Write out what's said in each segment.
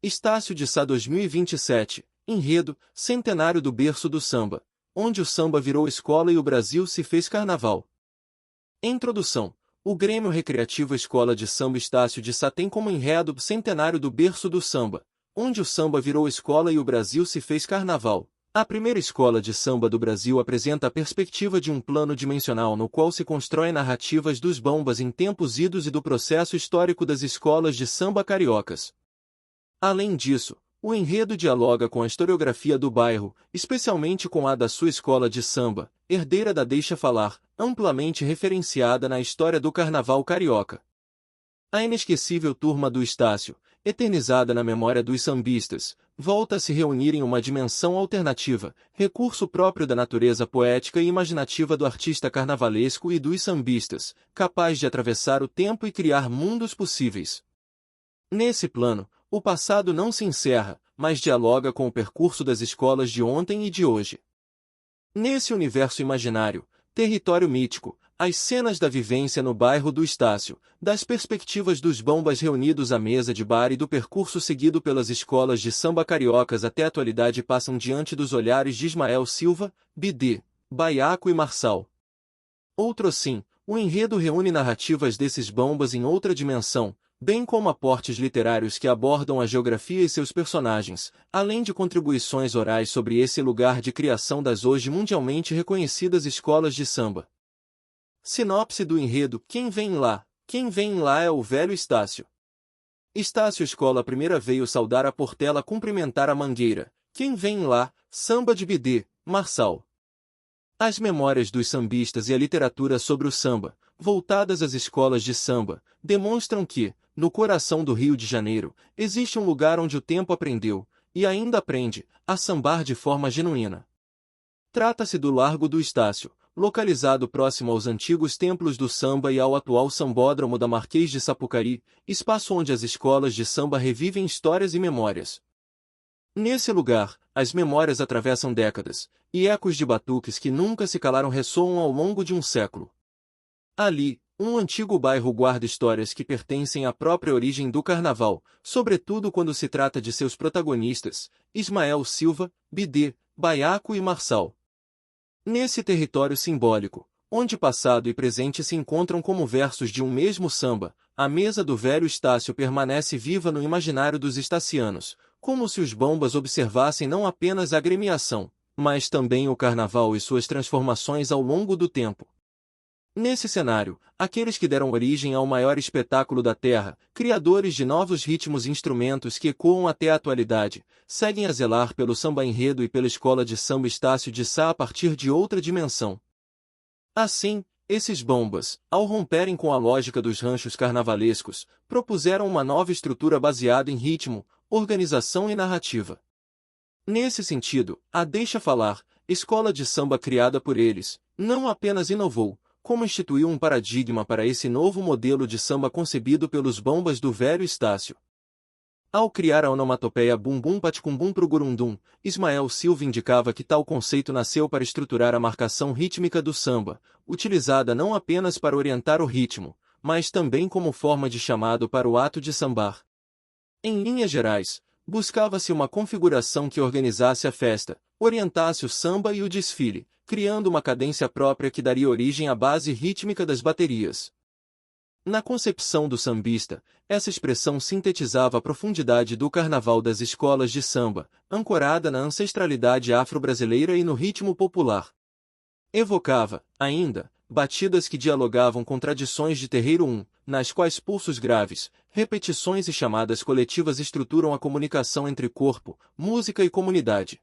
Estácio de Sá 2027, enredo, centenário do berço do samba, onde o samba virou escola e o Brasil se fez carnaval. Introdução. O Grêmio Recreativo Escola de Samba Estácio de Sá tem como enredo centenário do berço do samba, onde o samba virou escola e o Brasil se fez carnaval. A primeira escola de samba do Brasil apresenta a perspectiva de um plano dimensional no qual se constroem narrativas dos bambas em tempos idos e do processo histórico das escolas de samba cariocas. Além disso, o enredo dialoga com a historiografia do bairro, especialmente com a da sua escola de samba, herdeira da Deixa Falar, amplamente referenciada na história do carnaval carioca. A inesquecível turma do Estácio, eternizada na memória dos sambistas, volta a se reunir em uma dimensão alternativa, recurso próprio da natureza poética e imaginativa do artista carnavalesco e dos sambistas, capaz de atravessar o tempo e criar mundos possíveis. Nesse plano, o passado não se encerra, mas dialoga com o percurso das escolas de ontem e de hoje. Nesse universo imaginário, território mítico, as cenas da vivência no bairro do Estácio, das perspectivas dos bambas reunidos à mesa de bar e do percurso seguido pelas escolas de samba cariocas até a atualidade passam diante dos olhares de Ismael Silva, Bidê, Baiaco e Marçal. Outro assim, o enredo reúne narrativas desses bambas em outra dimensão, bem como aportes literários que abordam a geografia e seus personagens, além de contribuições orais sobre esse lugar de criação das hoje mundialmente reconhecidas escolas de samba. Sinopse do enredo: Quem vem lá? Quem vem lá é o velho Estácio. Estácio Escola primeira veio saudar a Portela, cumprimentar a Mangueira. Quem vem lá? Samba de Bidê, Marçal. As memórias dos sambistas e a literatura sobre o samba, voltadas às escolas de samba, demonstram que, no coração do Rio de Janeiro, existe um lugar onde o tempo aprendeu, e ainda aprende, a sambar de forma genuína. Trata-se do Largo do Estácio, localizado próximo aos antigos templos do samba e ao atual sambódromo da Marquês de Sapucaí, espaço onde as escolas de samba revivem histórias e memórias. Nesse lugar, as memórias atravessam décadas, e ecos de batuques que nunca se calaram ressoam ao longo de um século. Ali, um antigo bairro guarda histórias que pertencem à própria origem do carnaval, sobretudo quando se trata de seus protagonistas, Ismael Silva, Bidê, Baiaco e Marçal. Nesse território simbólico, onde passado e presente se encontram como versos de um mesmo samba, a mesa do velho Estácio permanece viva no imaginário dos estacianos, como se os bambas observassem não apenas a agremiação, mas também o carnaval e suas transformações ao longo do tempo. Nesse cenário, aqueles que deram origem ao maior espetáculo da Terra, criadores de novos ritmos e instrumentos que ecoam até a atualidade, seguem a zelar pelo samba-enredo e pela escola de samba Estácio de Sá a partir de outra dimensão. Assim, esses bambas, ao romperem com a lógica dos ranchos carnavalescos, propuseram uma nova estrutura baseada em ritmo, organização e narrativa. Nesse sentido, a Deixa Falar, escola de samba criada por eles, não apenas inovou, como instituiu um paradigma para esse novo modelo de samba concebido pelos bambas do velho Estácio. Ao criar a onomatopeia Bumbum Patcumbum pro Gurundum, Ismael Silva indicava que tal conceito nasceu para estruturar a marcação rítmica do samba, utilizada não apenas para orientar o ritmo, mas também como forma de chamado para o ato de sambar. Em linhas gerais, buscava-se uma configuração que organizasse a festa, orientasse o samba e o desfile, criando uma cadência própria que daria origem à base rítmica das baterias. Na concepção do sambista, essa expressão sintetizava a profundidade do carnaval das escolas de samba, ancorada na ancestralidade afro-brasileira e no ritmo popular. Evocava, ainda, batidas que dialogavam com tradições de terreiro 1, nas quais pulsos graves, repetições e chamadas coletivas estruturam a comunicação entre corpo, música e comunidade.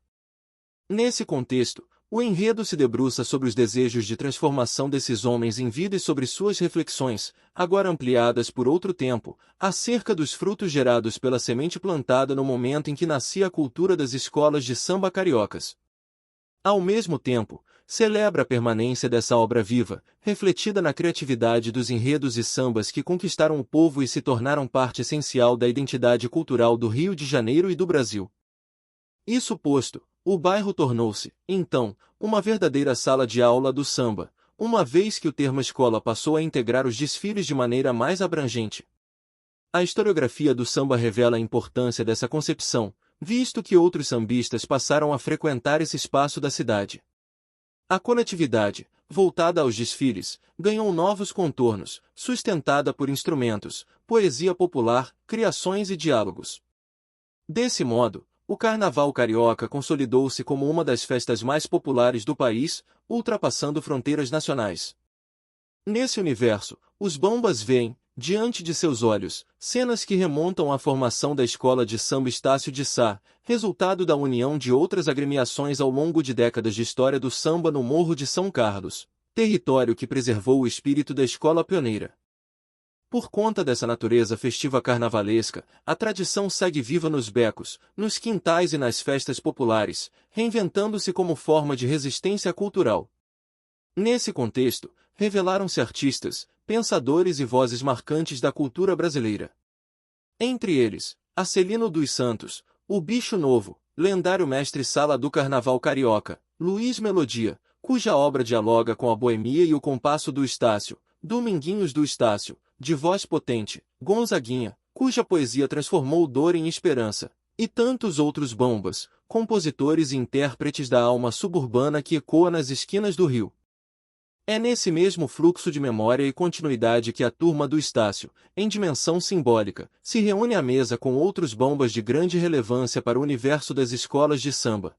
Nesse contexto, o enredo se debruça sobre os desejos de transformação desses homens em vida e sobre suas reflexões, agora ampliadas por outro tempo, acerca dos frutos gerados pela semente plantada no momento em que nascia a cultura das escolas de samba cariocas. Ao mesmo tempo, celebra a permanência dessa obra viva, refletida na criatividade dos enredos e sambas que conquistaram o povo e se tornaram parte essencial da identidade cultural do Rio de Janeiro e do Brasil. Isso posto, o bairro tornou-se, então, uma verdadeira sala de aula do samba, uma vez que o termo escola passou a integrar os desfiles de maneira mais abrangente. A historiografia do samba revela a importância dessa concepção, visto que outros sambistas passaram a frequentar esse espaço da cidade. A coletividade, voltada aos desfiles, ganhou novos contornos, sustentada por instrumentos, poesia popular, criações e diálogos. Desse modo, o Carnaval carioca consolidou-se como uma das festas mais populares do país, ultrapassando fronteiras nacionais. Nesse universo, os bambas veem, diante de seus olhos, cenas que remontam à formação da escola de samba Estácio de Sá, resultado da união de outras agremiações ao longo de décadas de história do samba no Morro de São Carlos, território que preservou o espírito da escola pioneira. Por conta dessa natureza festiva carnavalesca, a tradição segue viva nos becos, nos quintais e nas festas populares, reinventando-se como forma de resistência cultural. Nesse contexto, revelaram-se artistas, pensadores e vozes marcantes da cultura brasileira. Entre eles, Acelino dos Santos, o Bicho Novo, lendário mestre-sala do Carnaval carioca, Luiz Melodia, cuja obra dialoga com a boemia e o compasso do Estácio, Dominguinhos do Estácio, de voz potente, Gonzaguinha, cuja poesia transformou dor em esperança, e tantos outros bambas, compositores e intérpretes da alma suburbana que ecoa nas esquinas do Rio. É nesse mesmo fluxo de memória e continuidade que a turma do Estácio, em dimensão simbólica, se reúne à mesa com outros bambas de grande relevância para o universo das escolas de samba.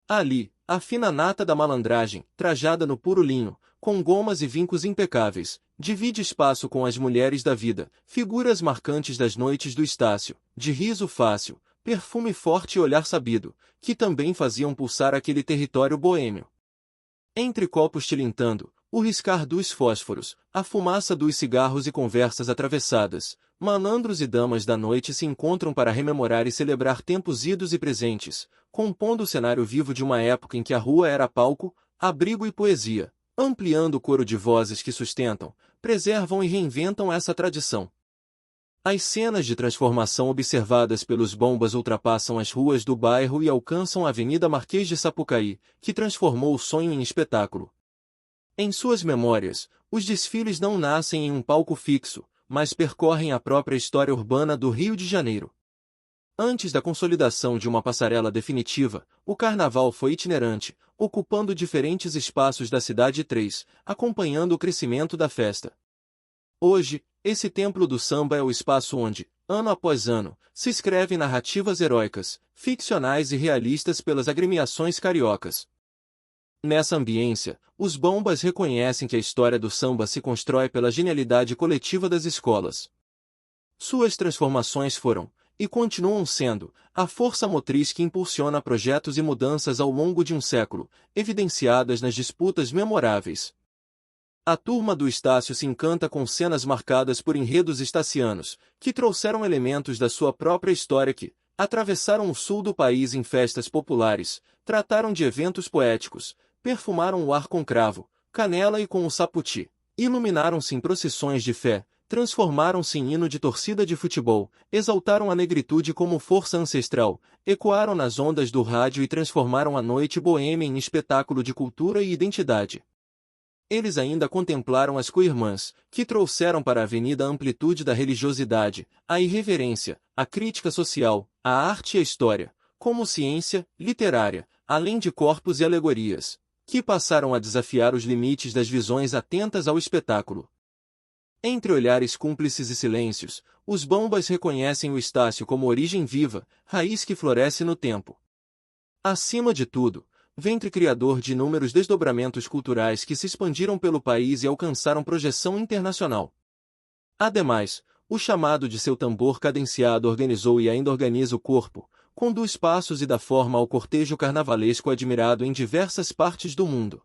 Ali, a fina nata da malandragem, trajada no puro linho, com gomas e vincos impecáveis, divide espaço com as mulheres da vida, figuras marcantes das noites do Estácio, de riso fácil, perfume forte e olhar sabido, que também faziam pulsar aquele território boêmio. Entre copos tilintando, o riscar dos fósforos, a fumaça dos cigarros e conversas atravessadas, malandros e damas da noite se encontram para rememorar e celebrar tempos idos e presentes, compondo o cenário vivo de uma época em que a rua era palco, abrigo e poesia, ampliando o coro de vozes que sustentam, preservam e reinventam essa tradição. As cenas de transformação observadas pelos bambas ultrapassam as ruas do bairro e alcançam a Avenida Marquês de Sapucaí, que transformou o sonho em espetáculo. Em suas memórias, os desfiles não nascem em um palco fixo, mas percorrem a própria história urbana do Rio de Janeiro. Antes da consolidação de uma passarela definitiva, o carnaval foi itinerante, ocupando diferentes espaços da cidade acompanhando o crescimento da festa. Hoje, esse templo do samba é o espaço onde, ano após ano, se escrevem narrativas heróicas, ficcionais e realistas pelas agremiações cariocas. Nessa ambiência, os bambas reconhecem que a história do samba se constrói pela genialidade coletiva das escolas. Suas transformações foram, e continuam sendo, a força motriz que impulsiona projetos e mudanças ao longo de um século, evidenciadas nas disputas memoráveis. A turma do Estácio se encanta com cenas marcadas por enredos estacianos, que trouxeram elementos da sua própria história que, atravessaram o sul do país em festas populares, trataram de eventos poéticos, perfumaram o ar com cravo, canela e com o saputi, iluminaram-se em procissões de fé, transformaram-se em hino de torcida de futebol, exaltaram a negritude como força ancestral, ecoaram nas ondas do rádio e transformaram a noite boêmia em espetáculo de cultura e identidade. Eles ainda contemplaram as co-irmãs, que trouxeram para a avenida a amplitude da religiosidade, a irreverência, a crítica social, a arte e a história, como ciência, literária, além de corpos e alegorias, que passaram a desafiar os limites das visões atentas ao espetáculo. Entre olhares cúmplices e silêncios, os bambas reconhecem o Estácio como origem viva, raiz que floresce no tempo. Acima de tudo, ventre criador de inúmeros desdobramentos culturais que se expandiram pelo país e alcançaram projeção internacional. Ademais, o chamado de seu tambor cadenciado organizou e ainda organiza o corpo, conduz passos e dá forma ao cortejo carnavalesco admirado em diversas partes do mundo.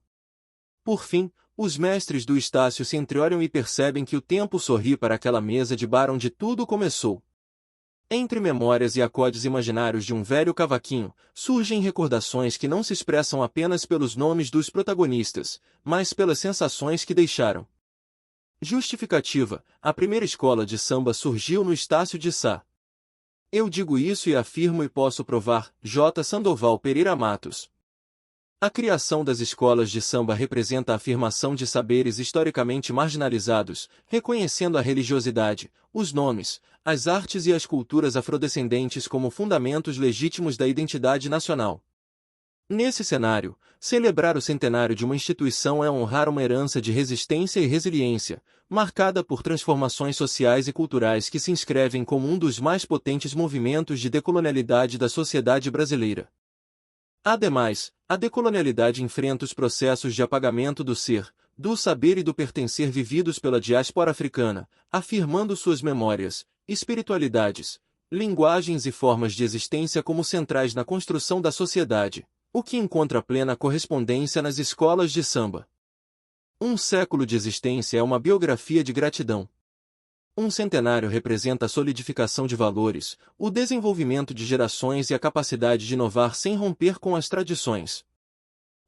Por fim, os mestres do Estácio se entreolham e percebem que o tempo sorri para aquela mesa de bar onde tudo começou. Entre memórias e acordes imaginários de um velho cavaquinho, surgem recordações que não se expressam apenas pelos nomes dos protagonistas, mas pelas sensações que deixaram. Justificativa: a primeira escola de samba surgiu no Estácio de Sá. Eu digo isso e afirmo e posso provar. J. Sandoval Pereira Matos. A criação das escolas de samba representa a afirmação de saberes historicamente marginalizados, reconhecendo a religiosidade, os nomes, as artes e as culturas afrodescendentes como fundamentos legítimos da identidade nacional. Nesse cenário, celebrar o centenário de uma instituição é honrar uma herança de resistência e resiliência, marcada por transformações sociais e culturais que se inscrevem como um dos mais potentes movimentos de decolonialidade da sociedade brasileira. Ademais, a decolonialidade enfrenta os processos de apagamento do ser, do saber e do pertencer vividos pela diáspora africana, afirmando suas memórias, espiritualidades, linguagens e formas de existência como centrais na construção da sociedade, o que encontra plena correspondência nas escolas de samba. Um século de existência é uma biografia de gratidão. Um centenário representa a solidificação de valores, o desenvolvimento de gerações e a capacidade de inovar sem romper com as tradições.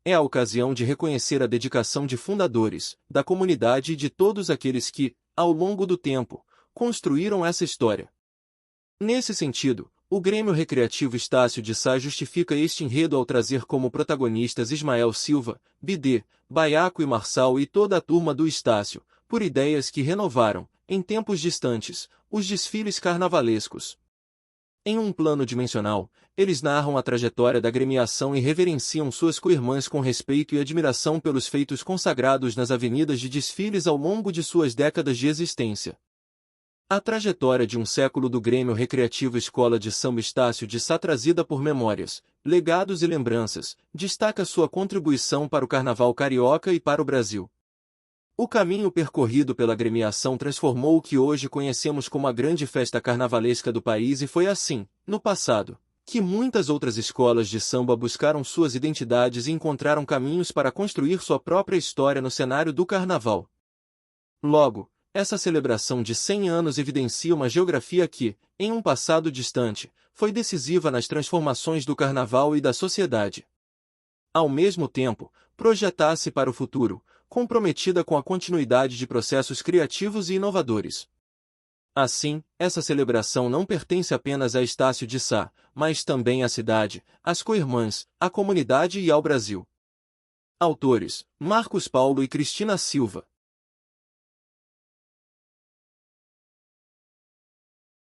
É a ocasião de reconhecer a dedicação de fundadores, da comunidade e de todos aqueles que, ao longo do tempo, construíram essa história. Nesse sentido, o Grêmio Recreativo Estácio de Sá justifica este enredo ao trazer como protagonistas Ismael Silva, Bidê, Baiaco e Marçal e toda a turma do Estácio, por ideias que renovaram, em tempos distantes, os desfiles carnavalescos. Em um plano dimensional, eles narram a trajetória da gremiação e reverenciam suas co-irmãs com respeito e admiração pelos feitos consagrados nas avenidas de desfiles ao longo de suas décadas de existência. A trajetória de um século do Grêmio Recreativo Escola de Samba Estácio de Sá trazida por memórias, legados e lembranças, destaca sua contribuição para o Carnaval carioca e para o Brasil. O caminho percorrido pela agremiação transformou o que hoje conhecemos como a grande festa carnavalesca do país e foi assim, no passado, que muitas outras escolas de samba buscaram suas identidades e encontraram caminhos para construir sua própria história no cenário do carnaval. Logo, essa celebração de 100 anos evidencia uma geografia que, em um passado distante, foi decisiva nas transformações do carnaval e da sociedade. Ao mesmo tempo, projetasse para o futuro, comprometida com a continuidade de processos criativos e inovadores. Assim, essa celebração não pertence apenas a Estácio de Sá, mas também à cidade, às co-irmãs, à comunidade e ao Brasil. Autores: Marcos Paulo e Cristina Silva.